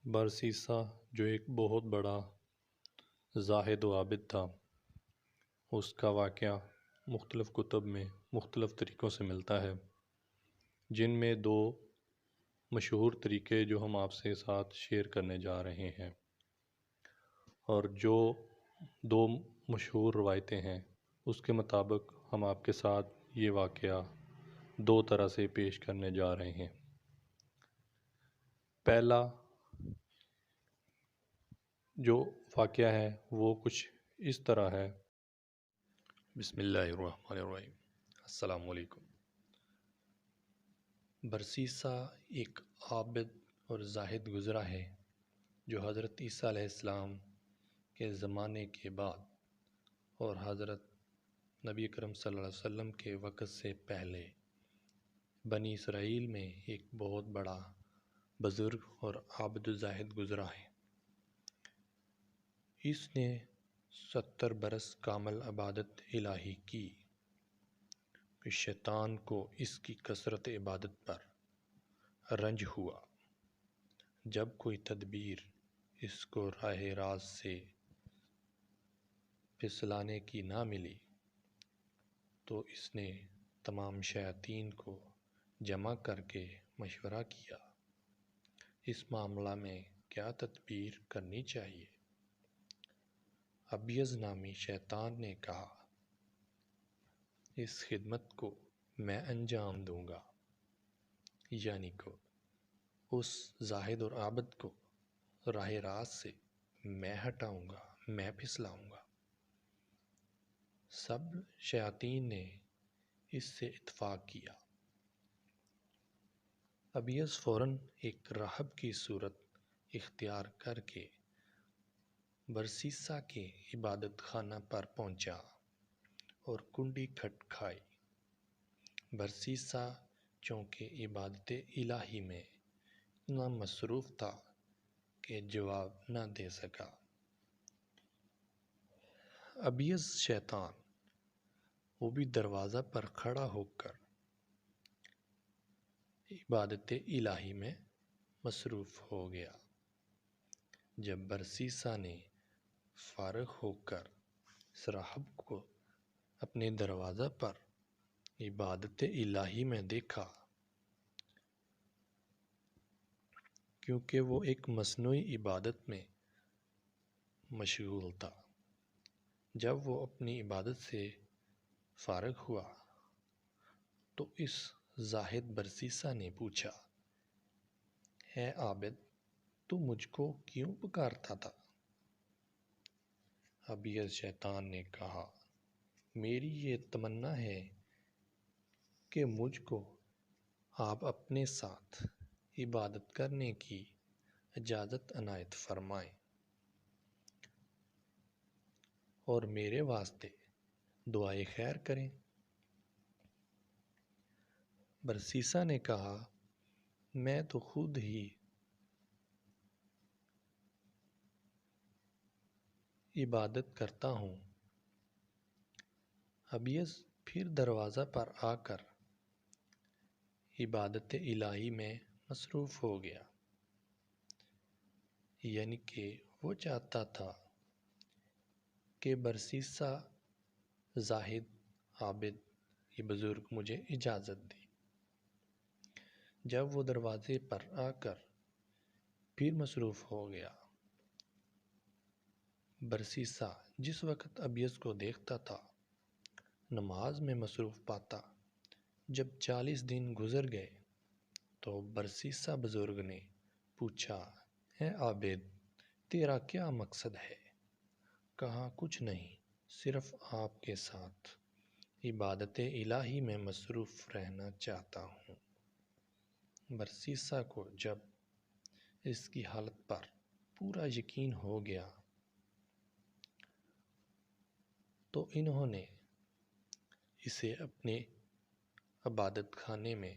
برسیسا جو ایک بہت بڑا زاہد و عابد تھا، اس کا واقعہ مختلف کتب میں مختلف طریقوں سے ملتا ہے، جن میں دو مشہور طریقے جو ہم آپ سے ساتھ شیئر کرنے جا رہے ہیں، اور جو دو مشہور روایتیں ہیں اس کے مطابق ہم آپ کے ساتھ یہ واقعہ دو طرح سے پیش کرنے جا رہے ہیں۔ پہلا جو واقعہ ہے وہ کچھ اس طرح ہے۔ بسم اللہ الرحمن الرحیم۔ السلام علیکم۔ برسیسا ایک عابد اور زاہد گزرا ہے جو حضرت عیسیٰ علیہ السلام کے زمانے کے بعد اور حضرت نبی اکرم صلی اللہ علیہ وسلم کے وقت سے پہلے بنی اسرائیل میں ایک بہت بڑا بزرگ اور عابد و زاہد گزرا ہے۔ اس نے 70 برس کامل عبادت الہی کی کہ شیطان کو اس کی کثرت عبادت پر رنج ہوا۔ جب کوئی تدبیر اس کو راہ راست سے پھسلانے کی نہ ملی تو اس نے تمام شیاطین کو جمع کر کے مشورہ کیا، اس معاملہ میں کیا تدبیر کرنی چاہیے۔ ابیض نامی شیطان نے کہا، اس خدمت کو میں انجام دوں گا، یعنی کہ اس زاہد اور عابد کو راہ راست سے میں ہٹاؤں گا، میں پھسلاؤں گا۔ سب شیاطین نے اس سے اتفاق کیا۔ ابیض فوراً ایک راہب کی صورت اختیار کر کے برسیسا کے عبادت خانہ پر پہنچا اور کنڈی کھٹکھائی۔ برسیسا چونکہ عبادت الہی میں اتنا مصروف تھا کہ جواب نہ دے سکا۔ ابیض شیطان وہ بھی دروازہ پر کھڑا ہو کر عبادت الہی میں مصروف ہو گیا۔ جب برسیسا نے فارغ ہو کر اس راہب کو اپنے دروازہ پر عبادت الہی میں دیکھا، کیونکہ وہ ایک مصنوعی عبادت میں مشغول تھا، جب وہ اپنی عبادت سے فارغ ہوا تو اس زاہد برسیسا نے پوچھا، اے عابد، تو مجھ کو کیوں پکارتا تھا؟ ابیض شیطان نے کہا، میری یہ تمنا ہے کہ مجھ کو آپ اپنے ساتھ عبادت کرنے کی اجازت عنایت فرمائیں اور میرے واسطے دعائے خیر کریں۔ برسیسا نے کہا، میں تو خود ہی عبادت کرتا ہوں۔ ابیض پھر دروازہ پر آ کر عبادت الہی میں مصروف ہو گیا، یعنی کہ وہ چاہتا تھا کہ برسیسا زاہد عابد یہ بزرگ مجھے اجازت دے۔ جب وہ دروازے پر آ کر پھر مصروف ہو گیا، برسیسا جس وقت ابیض کو دیکھتا تھا نماز میں مصروف پاتا۔ جب 40 دن گزر گئے تو برسیسا بزرگ نے پوچھا، اے عابد، تیرا کیا مقصد ہے؟ کہا، کچھ نہیں، صرف آپ کے ساتھ عبادت الہی میں مصروف رہنا چاہتا ہوں۔ برسیسا کو جب اس کی حالت پر پورا یقین ہو گیا تو انہوں نے اسے اپنے عبادت خانے میں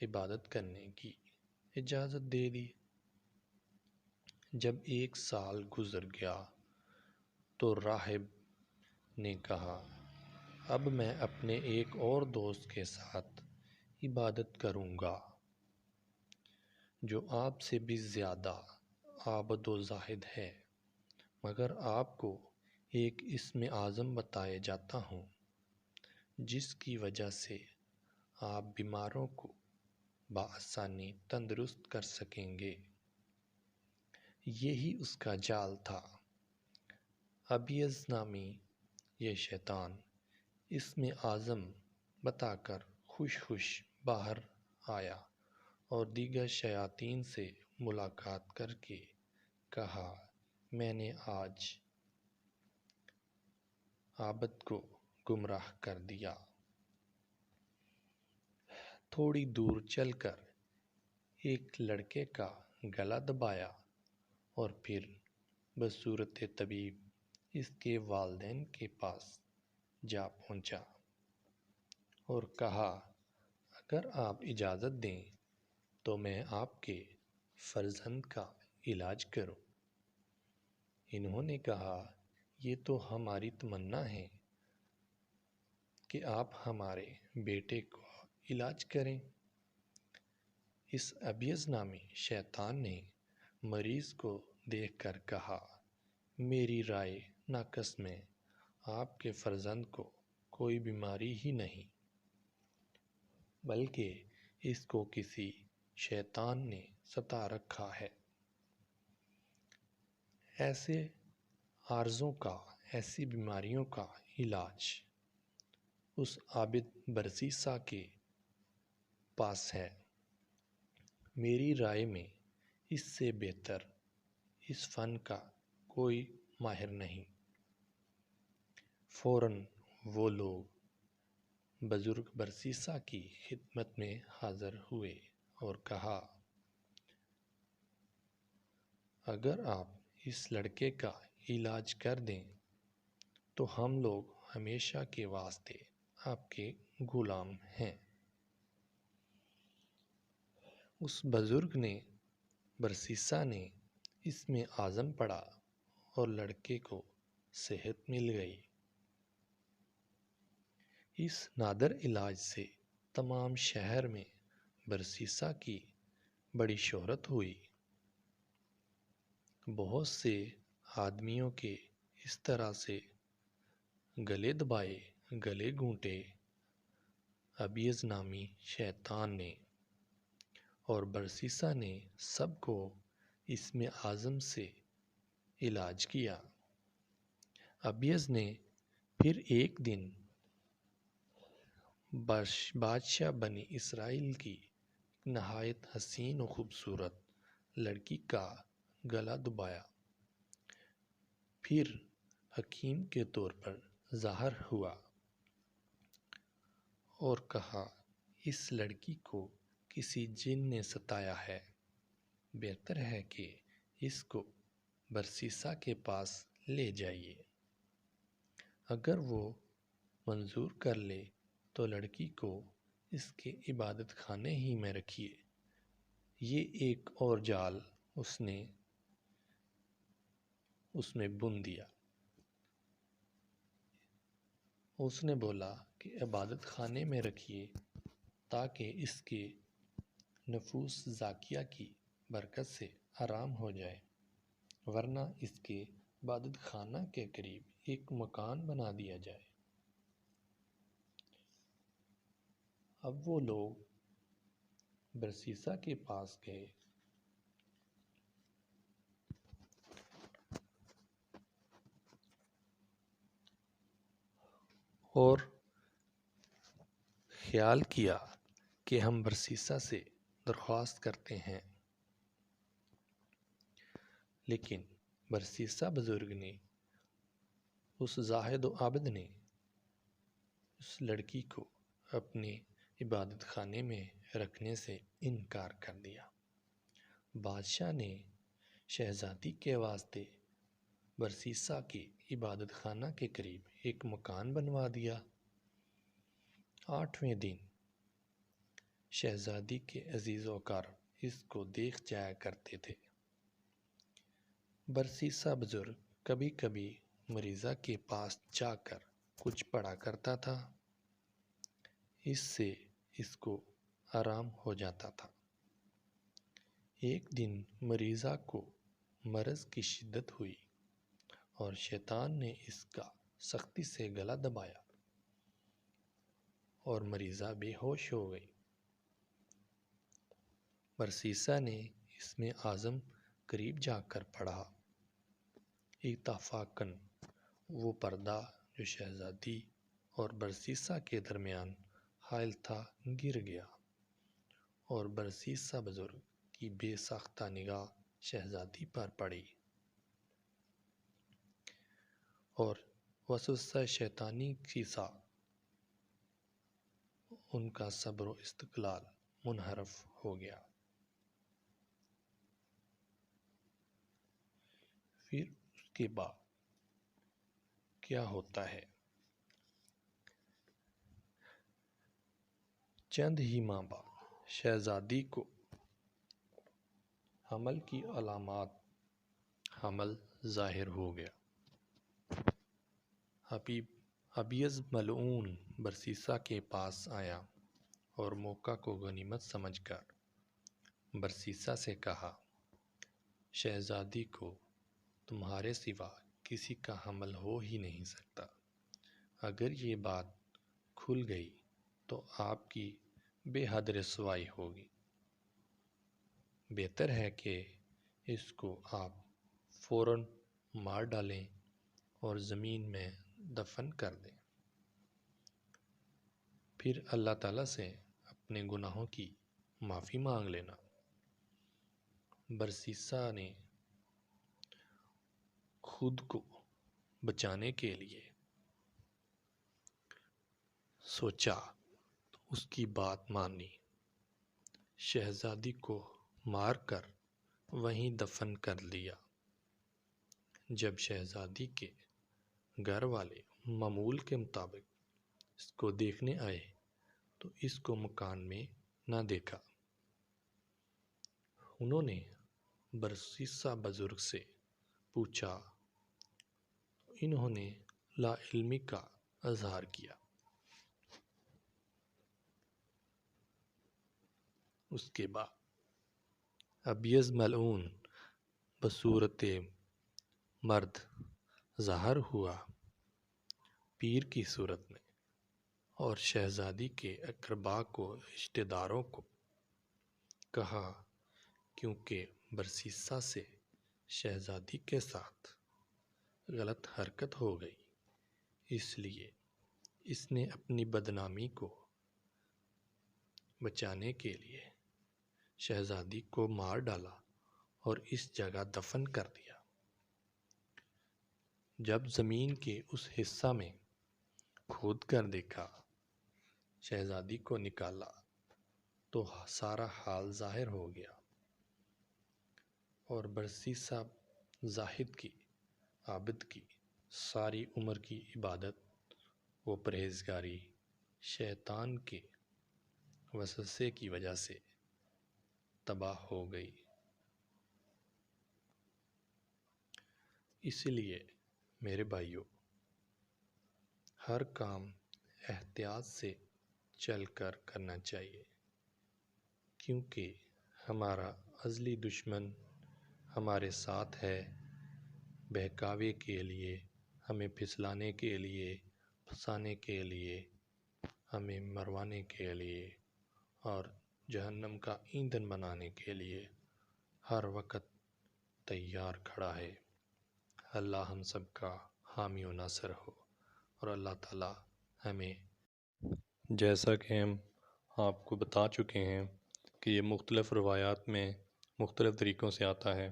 عبادت کرنے کی اجازت دے دی۔ جب 1 سال گزر گیا تو راہب نے کہا، اب میں اپنے ایک اور دوست کے ساتھ عبادت کروں گا جو آپ سے بھی زیادہ عابد و زاہد ہے، مگر آپ کو ایک اسم اعظم بتائے جاتا ہوں جس کی وجہ سے آپ بیماروں کو بآسانی تندرست کر سکیں گے۔ یہی اس کا جال تھا۔ ابیض نامی یہ شیطان اسم اعظم بتا کر خوش خوش باہر آیا اور دیگر شیاطین سے ملاقات کر کے کہا، میں نے آج عابد کو گمراہ کر دیا۔ تھوڑی دور چل کر ایک لڑکے کا گلا دبایا اور پھر بصورت طبیب اس کے والدین کے پاس جا پہنچا اور کہا، اگر آپ اجازت دیں تو میں آپ کے فرزند کا علاج کروں۔ انہوں نے کہا، یہ تو ہماری تمنا ہے کہ آپ ہمارے بیٹے کو علاج کریں۔ اس ابیض نامی شیطان نے مریض کو دیکھ کر کہا، میری رائے ناقص میں آپ کے فرزند کو کوئی بیماری ہی نہیں، بلکہ اس کو کسی شیطان نے ستا رکھا ہے۔ ایسے عارضوں کا، ایسی بیماریوں کا علاج اس عابد برسیسا کے پاس ہے۔ میری رائے میں اس سے بہتر اس فن کا کوئی ماہر نہیں۔ فوراً وہ لوگ بزرگ برسیسا کی خدمت میں حاضر ہوئے اور کہا، اگر آپ اس لڑکے کا علاج کر دیں تو ہم لوگ ہمیشہ کے واسطے آپ کے غلام ہیں۔ اس بزرگ نے برسیسا نے اسم اعظم پڑھا اور لڑکے کو صحت مل گئی۔ اس نادر علاج سے تمام شہر میں برسیسا کی بڑی شہرت ہوئی۔ بہت سے آدمیوں کے اس طرح سے گلے دبائے، گلے گھونٹے ابیض نامی شیطان نے، اور برسیسا نے سب کو اسم اعظم سے علاج کیا۔ ابیض نے پھر ایک دن بادشاہ بنی اسرائیل کی نہایت حسین و خوبصورت لڑکی کا گلا دبایا، پھر حکیم کے طور پر ظاہر ہوا اور کہا، اس لڑکی کو کسی جن نے ستایا ہے، بہتر ہے کہ اس کو برسیسا کے پاس لے جائیے۔ اگر وہ منظور کر لے تو لڑکی کو اس کے عبادت خانے ہی میں رکھیے۔ یہ ایک اور جال اس نے میں بن دیا۔ اس نے بولا کہ عبادت خانے میں رکھیے تاکہ اس کے نفوس زاکیہ کی برکت سے آرام ہو جائے، ورنہ اس کے عبادت خانہ کے قریب ایک مکان بنا دیا جائے۔ اب وہ لوگ برسیسا کے پاس گئے اور خیال کیا کہ ہم برسیسا سے درخواست کرتے ہیں، لیکن برسیسا بزرگ نے، اس زاہد و عابد نے اس لڑکی کو اپنے عبادت خانے میں رکھنے سے انکار کر دیا۔ بادشاہ نے شہزادی کے واسطے برسیسا کے عبادت خانہ کے قریب ایک مکان بنوا دیا۔ 8ویں دن شہزادی کے عزیز و اقارب اس کو دیکھ جایا کرتے تھے۔ برسیسا بزرگ کبھی کبھی مریضہ کے پاس جا کر کچھ پڑھا کرتا تھا، اس سے اس کو آرام ہو جاتا تھا۔ ایک دن مریضہ کو مرض کی شدت ہوئی اور شیطان نے اس کا سختی سے گلا دبایا اور مریضہ بے ہوش ہو گئی۔ برسیسا نے اسم اعظم قریب جا کر پڑھا۔ اتفاقاً وہ پردہ جو شہزادی اور برسیسا کے درمیان حائل تھا گر گیا اور برسیسا بزرگ کی بے ساختہ نگاہ شہزادی پر پڑی اور وسوسہ شیطانی کی سا ان کا صبر و استقلال منحرف ہو گیا۔ پھر اس کے بعد کیا ہوتا ہے؟ چند ہی ماہ بعد شہزادی کو حمل کی علامات حمل ظاہر ہو گیا۔ ابیض ملعون برسیسا کے پاس آیا اور موقع کو غنیمت سمجھ کر برسیسا سے کہا، شہزادی کو تمہارے سوا کسی کا حمل ہو ہی نہیں سکتا۔ اگر یہ بات کھل گئی تو آپ کی بے حد رسوائی ہوگی۔ بہتر ہے کہ اس کو آپ فوراً مار ڈالیں اور زمین میں دفن کر دیں، پھر اللہ تعالیٰ سے اپنے گناہوں کی معافی مانگ لینا۔ برسیسا نے خود کو بچانے کے لیے سوچا تو اس کی بات مانی، شہزادی کو مار کر وہیں دفن کر دیا۔ جب شہزادی کے گھر والے معمول کے مطابق اس کو دیکھنے آئے تو اس کو مکان میں نہ دیکھا۔ انہوں نے برسیسا بزرگ سے پوچھا تو انہوں نے لا علمی کا اظہار کیا۔ اس کے بعد ابیض ملعون بصورت مرد ظاہر ہوا پیر کی صورت میں اور شہزادی کے اقربا کو رشتہ داروں کو کہا، کیونکہ برسیسا سے شہزادی کے ساتھ غلط حرکت ہو گئی، اس لیے اس نے اپنی بدنامی کو بچانے کے لیے شہزادی کو مار ڈالا اور اس جگہ دفن کر دیا۔ جب زمین کے اس حصہ میں کھود کر دیکھا، شہزادی کو نکالا تو سارا حال ظاہر ہو گیا اور برسیسا زاہد کی عابد کی ساری عمر کی عبادت و پرہیزگاری شیطان کے وسوسے کی وجہ سے تباہ ہو گئی۔ اس لیے میرے بھائیوں، ہر کام احتیاط سے چل کر کرنا چاہیے، کیونکہ ہمارا ازلی دشمن ہمارے ساتھ ہے، بہکاوے کے لیے، ہمیں پھسلانے کے لیے، پھنسانے کے لیے، ہمیں مروانے کے لیے اور جہنم کا ایندھن بنانے کے لیے ہر وقت تیار کھڑا ہے۔ اللہ ہم سب کا حامی و ناصر ہو، اور اللہ تعالیٰ ہمیں، جیسا کہ ہم آپ کو بتا چکے ہیں کہ یہ مختلف روایات میں مختلف طریقوں سے آتا ہے،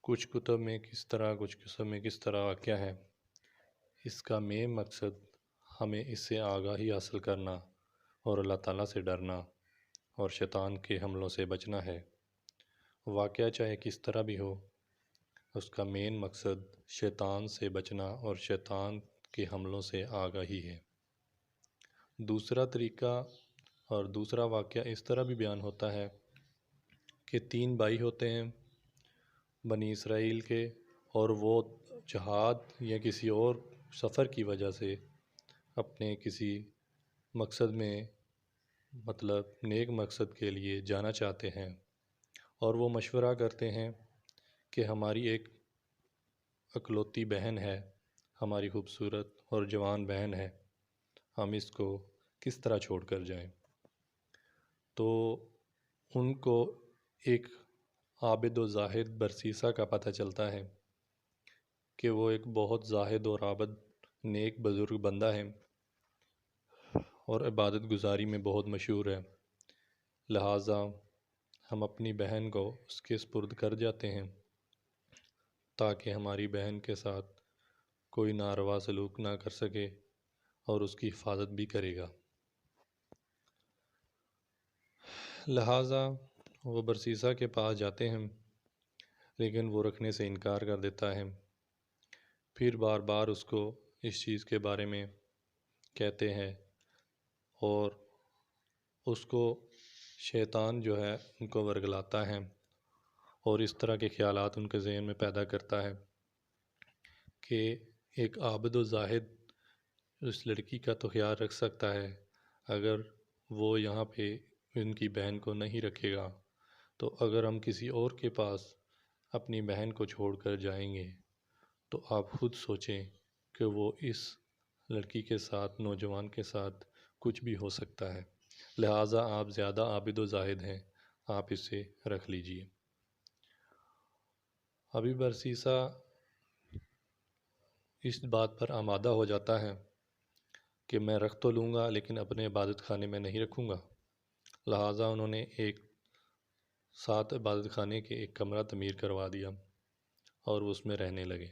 کچھ کتب میں کس طرح، کچھ کتب میں کس طرح واقعہ ہے۔ اس کا مین مقصد ہمیں اس سے آگاہی حاصل کرنا اور اللہ تعالیٰ سے ڈرنا اور شیطان کے حملوں سے بچنا ہے۔ واقعہ چاہے کس طرح بھی ہو، اس کا مین مقصد شیطان سے بچنا اور شیطان کے حملوں سے آگاہی ہے۔ دوسرا طریقہ اور دوسرا واقعہ اس طرح بھی بیان ہوتا ہے کہ 3 بھائی ہوتے ہیں بنی اسرائیل کے، اور وہ جہاد یا کسی اور سفر کی وجہ سے اپنے کسی مقصد میں، مطلب نیک مقصد کے لیے جانا چاہتے ہیں، اور وہ مشورہ کرتے ہیں کہ ہماری ایک اکلوتی بہن ہے، ہماری خوبصورت اور جوان بہن ہے، ہم اس کو کس طرح چھوڑ کر جائیں۔ تو ان کو ایک عابد و زاہد برسیسا کا پتہ چلتا ہے کہ وہ ایک بہت زاہد اور عابد نیک بزرگ بندہ ہے اور عبادت گزاری میں بہت مشہور ہے، لہٰذا ہم اپنی بہن کو اس کے سپرد کر جاتے ہیں تاکہ ہماری بہن کے ساتھ کوئی ناروا سلوک نہ کر سکے اور اس کی حفاظت بھی کرے گا۔ لہٰذا وہ برسیسا کے پاس جاتے ہیں، لیکن وہ رکھنے سے انکار کر دیتا ہے۔ پھر بار بار اس کو اس چیز کے بارے میں کہتے ہیں اور اس کو شیطان جو ہے ان کو ورگلاتا ہے اور اس طرح کے خیالات ان کے ذہن میں پیدا کرتا ہے کہ ایک عابد و زاہد اس لڑکی کا تو خیال رکھ سکتا ہے، اگر وہ یہاں پہ ان کی بہن کو نہیں رکھے گا تو اگر ہم کسی اور کے پاس اپنی بہن کو چھوڑ کر جائیں گے تو آپ خود سوچیں کہ وہ اس لڑکی کے ساتھ، نوجوان کے ساتھ کچھ بھی ہو سکتا ہے، لہٰذا آپ زیادہ عابد و زاہد ہیں، آپ اسے رکھ لیجئے۔ ابھی برسیسا اس بات پر آمادہ ہو جاتا ہے کہ میں رکھ تو لوں گا لیکن اپنے عبادت خانے میں نہیں رکھوں گا، لہٰذا انہوں نے ایک ساتھ عبادت خانے کے ایک کمرہ تعمیر کروا دیا اور اس میں رہنے لگے۔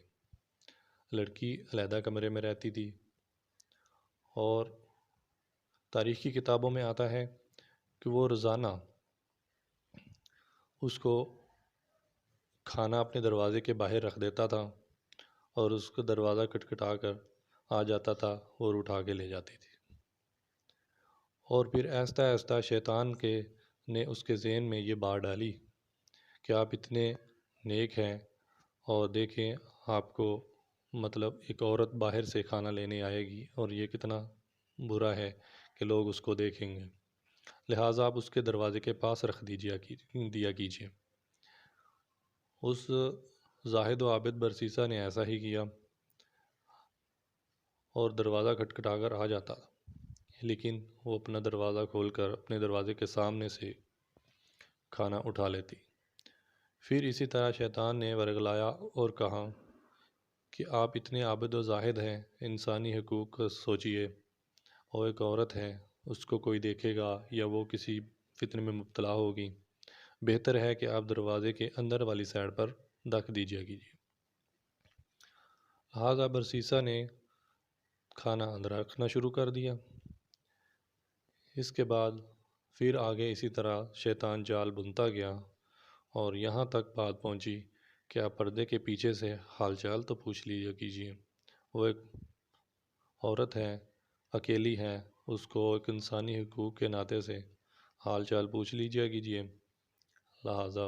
لڑکی علیحدہ کمرے میں رہتی تھی اور تاریخی کتابوں میں آتا ہے کہ وہ روزانہ اس کو کھانا اپنے دروازے کے باہر رکھ دیتا تھا اور اس کو دروازہ کھٹکھٹا کر آ جاتا تھا اور اٹھا کے لے جاتی تھی۔ اور پھر آہستہ آہستہ شیطان نے اس کے ذہن میں یہ بات ڈالی کہ آپ اتنے نیک ہیں اور دیکھیں آپ کو مطلب ایک عورت باہر سے کھانا لینے آئے گی اور یہ کتنا برا ہے کہ لوگ اس کو دیکھیں گے، لہٰذا آپ اس کے دروازے کے پاس رکھ دیا کیجیے۔ اس زاہد و عابد برسیسا نے ایسا ہی کیا اور دروازہ کھٹکھٹا کر آ جاتا، لیکن وہ اپنا دروازہ کھول کر اپنے دروازے کے سامنے سے کھانا اٹھا لیتی۔ پھر اسی طرح شیطان نے ورگلایا اور کہا کہ آپ اتنے عابد و زاہد ہیں، انسانی حقوق کا سوچئے، اور ایک عورت ہے، اس کو کوئی دیکھے گا یا وہ کسی فتنے میں مبتلا ہوگی، بہتر ہے کہ آپ دروازے کے اندر والی سائڈ پر رکھ دیجیے کیجیے۔ لہٰذا برسیسا نے کھانا اندر رکھنا شروع کر دیا۔ اس کے بعد پھر آگے اسی طرح شیطان جال بنتا گیا اور یہاں تک بات پہنچی کہ آپ پردے کے پیچھے سے حال چال تو پوچھ لیجیے کیجیے۔ وہ ایک عورت ہے، اکیلی ہے، اس کو ایک انسانی حقوق کے ناطے سے حال چال پوچھ لیجیے کیجیے۔ لہٰذا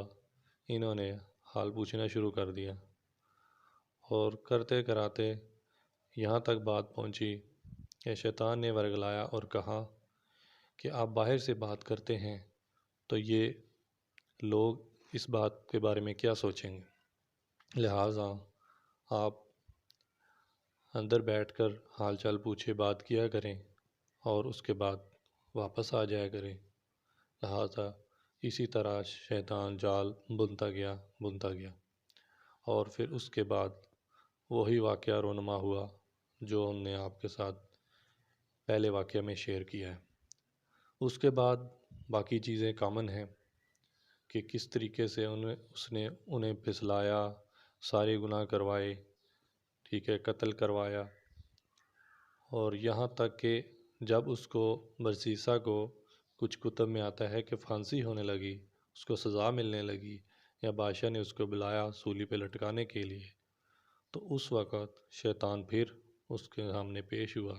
انہوں نے حال پوچھنا شروع کر دیا اور کرتے کراتے یہاں تک بات پہنچی کہ شیطان نے ورگلایا اور کہا کہ آپ باہر سے بات کرتے ہیں تو یہ لوگ اس بات کے بارے میں کیا سوچیں گے، لہٰذا آپ اندر بیٹھ کر حال چال پوچھے بات کیا کریں اور اس کے بعد واپس آ جایا کریں۔ لہٰذا اسی طرح شیطان جال بنتا گیا اور پھر اس کے بعد وہی واقعہ رونما ہوا جو ہم نے آپ کے ساتھ پہلے واقعہ میں شیئر کیا ہے۔ اس کے بعد باقی چیزیں کامن ہیں کہ کس طریقے سے اس نے انہیں پھسلایا، سارے گناہ کروائے، ٹھیک ہے، قتل کروایا، اور یہاں تک کہ جب اس کو برسیسا کو کچھ کتب میں آتا ہے کہ پھانسی ہونے لگی، اس کو سزا ملنے لگی یا بادشاہ نے اس کو بلایا سولی پہ لٹکانے کے لیے، تو اس وقت شیطان پھر اس کے سامنے پیش ہوا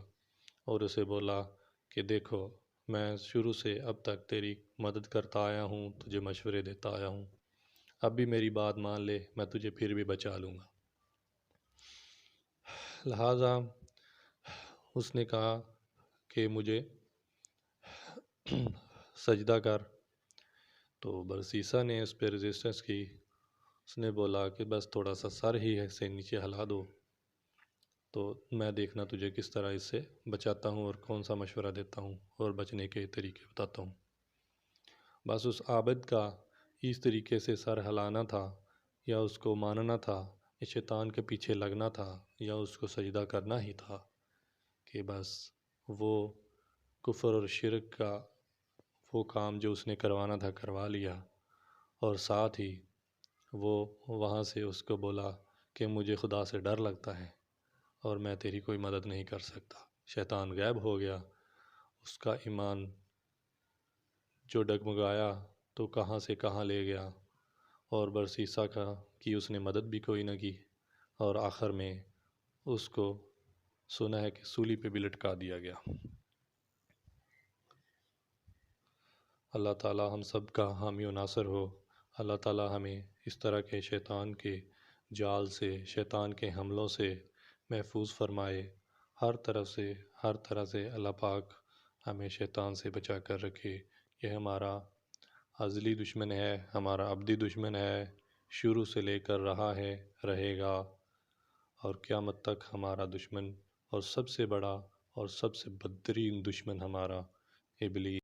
اور اسے بولا کہ دیکھو میں شروع سے اب تک تیری مدد کرتا آیا ہوں، تجھے مشورے دیتا آیا ہوں، اب بھی میری بات مان لے، میں تجھے پھر بھی بچا لوں گا۔ لہٰذا اس نے کہا کہ مجھے سجدہ کر، تو برسیسا نے اس پہ ریزسٹنس کی. اس نے بولا کہ بس تھوڑا سا سر ہی ہے سے نیچے ہلا دو تو میں دیکھنا تجھے کس طرح اس سے بچاتا ہوں اور کون سا مشورہ دیتا ہوں اور بچنے کے طریقے بتاتا ہوں. بس اس عابد کا اس طریقے سے سر ہلانا تھا یا اس کو ماننا تھا، اس شیطان کے پیچھے لگنا تھا یا اس کو سجدہ کرنا ہی تھا کہ بس وہ کفر اور شرک کا وہ کام جو اس نے کروانا تھا کروا لیا. اور ساتھ ہی وہ وہاں سے اس کو بولا کہ مجھے خدا سے ڈر لگتا ہے اور میں تیری کوئی مدد نہیں کر سکتا. شیطان غائب ہو گیا. اس کا ایمان جو ڈگمگایا تو کہاں سے کہاں لے گیا، اور برسیسا کی اس نے مدد بھی کوئی نہ کی، اور آخر میں اس کو سنا ہے کہ سولی پہ بھی لٹکا دیا گیا. اللہ تعالی ہم سب کا حامی و ناصر ہو. اللہ تعالی ہمیں اس طرح کے شیطان کے جال سے، شیطان کے حملوں سے محفوظ فرمائے. ہر طرح سے اللہ پاک ہمیں شیطان سے بچا کر رکھے. یہ ہمارا ازلی دشمن ہے، ہمارا ابدی دشمن ہے، شروع سے لے کر رہا ہے، رہے گا، اور قیامت تک ہمارا دشمن، اور سب سے بڑا اور سب سے بدترین دشمن ہمارا ابلیس